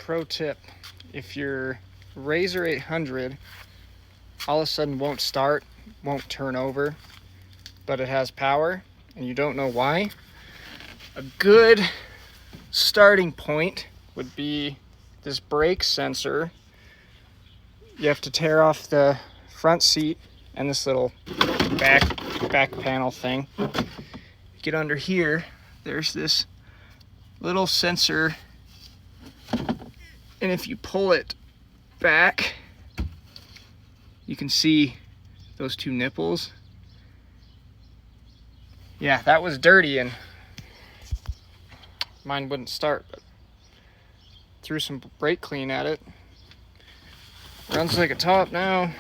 pro tip. If your Razor 800 all of a sudden won't start, won't turn over, but it has power and you don't know why, a good starting point would be this brake sensor. You have to tear off the front seat and this little back panel thing. Get under here, there's this little sensor, and if you pull it back, you can see those two nipples. Yeah, that was dirty and mine wouldn't start, but threw some brake clean at it. Runs like a top now.